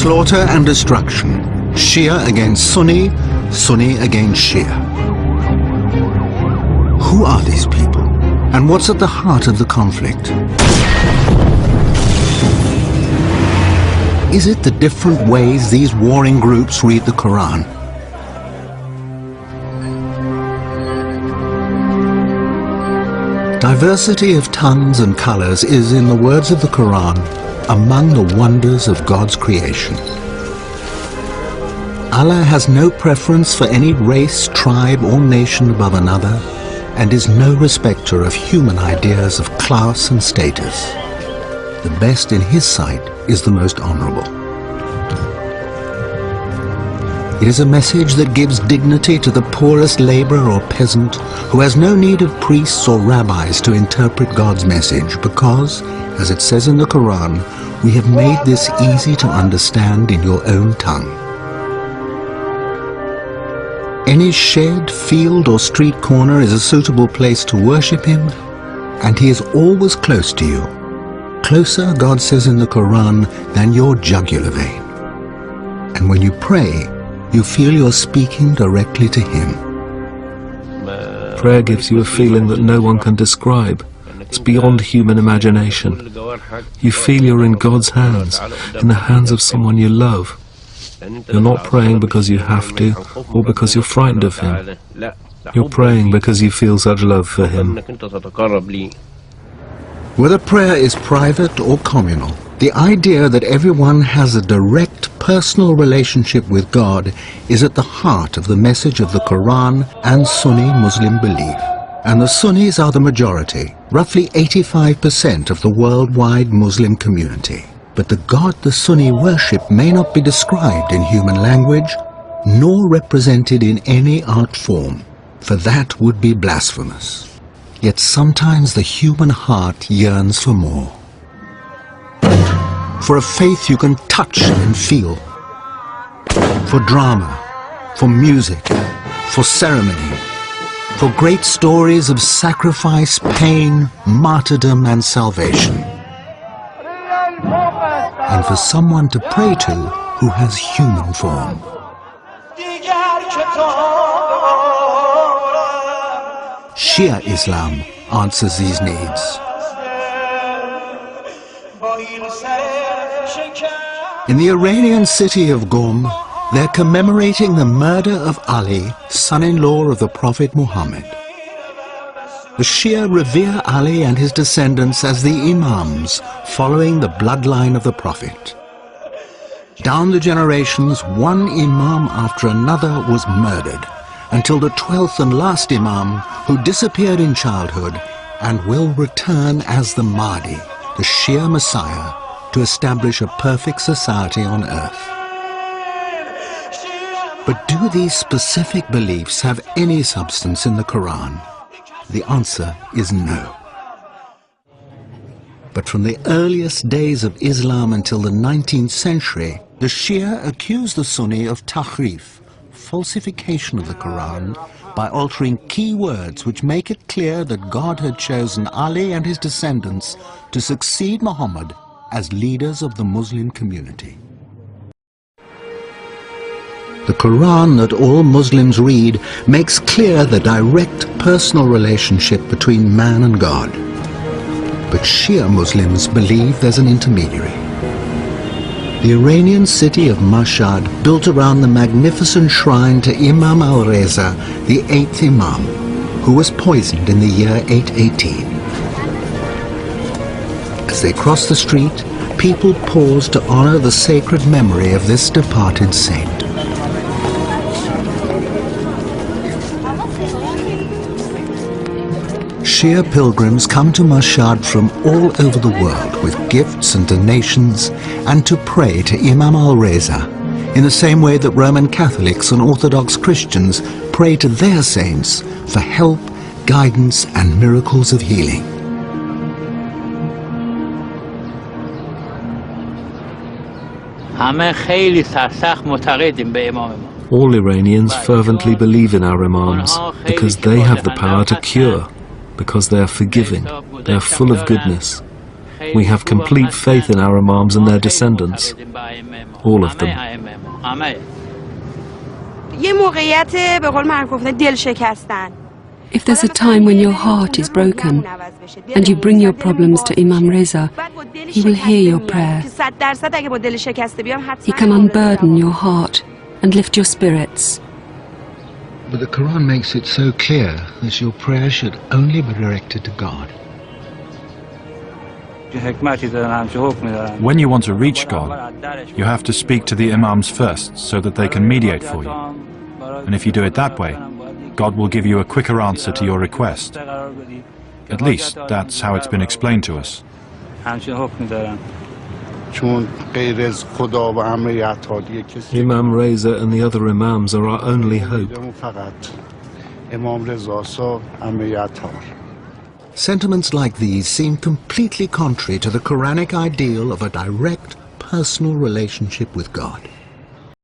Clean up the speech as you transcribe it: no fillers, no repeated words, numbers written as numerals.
slaughter and destruction. Shia against Sunni, Sunni against Shia. Who are these people? And what's at the heart of the conflict? Is it the different ways these warring groups read the Quran? Diversity of tongues and colors is, in the words of the Quran, among the wonders of God's creation. Allah has no preference for any race, tribe or nation above another, and is no respecter of human ideas of class and status. The best in His sight is the most honorable. It is a message that gives dignity to the poorest laborer or peasant who has no need of priests or rabbis to interpret God's message because, as it says in the Quran, we have made this easy to understand in your own tongue. Any shed, field or street corner is a suitable place to worship Him, and He is always close to you. Closer, God says in the Quran, than your jugular vein. And when you pray, you feel you're speaking directly to Him. Prayer gives you a feeling that no one can describe. It's beyond human imagination. You feel you're in God's hands, in the hands of someone you love. You're not praying because you have to, or because you're frightened of Him. You're praying because you feel such love for Him. Whether prayer is private or communal, the idea that everyone has a direct personal relationship with God is at the heart of the message of the Quran and Sunni Muslim belief. And the Sunnis are the majority, roughly 85% of the worldwide Muslim community. But the God the Sunni worship may not be described in human language, nor represented in any art form, for that would be blasphemous. Yet sometimes the human heart yearns for more. For a faith you can touch and feel. For drama, for music, for ceremony, for great stories of sacrifice, pain, martyrdom and salvation. And for someone to pray to who has human form. Shia Islam answers these needs. In the Iranian city of Qom, they're commemorating the murder of Ali, son-in-law of the Prophet Muhammad. The Shia revere Ali and his descendants as the Imams, following the bloodline of the Prophet. Down the generations, one Imam after another was murdered, until the 12th and last Imam, who disappeared in childhood and will return as the Mahdi, the Shia Messiah, to establish a perfect society on earth. But do these specific beliefs have any substance in the Quran? The answer is no. But from the earliest days of Islam until the 19th century, the Shia accused the Sunni of tahrif, falsification of the Quran, by altering key words which make it clear that God had chosen Ali and his descendants to succeed Muhammad as leaders of the Muslim community. The Quran that all Muslims read makes clear the direct personal relationship between man and God. But Shia Muslims believe there's an intermediary. The Iranian city of Mashhad, built around the magnificent shrine to Imam al-Reza, the 8th Imam, who was poisoned in the year 818. As they cross the street, people pause to honor the sacred memory of this departed saint. Shia pilgrims come to Mashhad from all over the world with gifts and donations and to pray to Imam al-Reza in the same way that Roman Catholics and Orthodox Christians pray to their saints for help, guidance and miracles of healing. All Iranians fervently believe in our Imams because they have the power to cure, because they are forgiving, they are full of goodness. We have complete faith in our imams and their descendants, all of them. If there's a time when your heart is broken and you bring your problems to Imam Reza, he will hear your prayer. He can unburden your heart and lift your spirits. But the Quran makes it so clear that your prayer should only be directed to God. When you want to reach God, you have to speak to the imams first so that they can mediate for you. And if you do it that way, God will give you a quicker answer to your request. At least, that's how it's been explained to us. Imam Reza and the other imams are our only hope. Sentiments like these seem completely contrary to the Quranic ideal of a direct, personal relationship with God.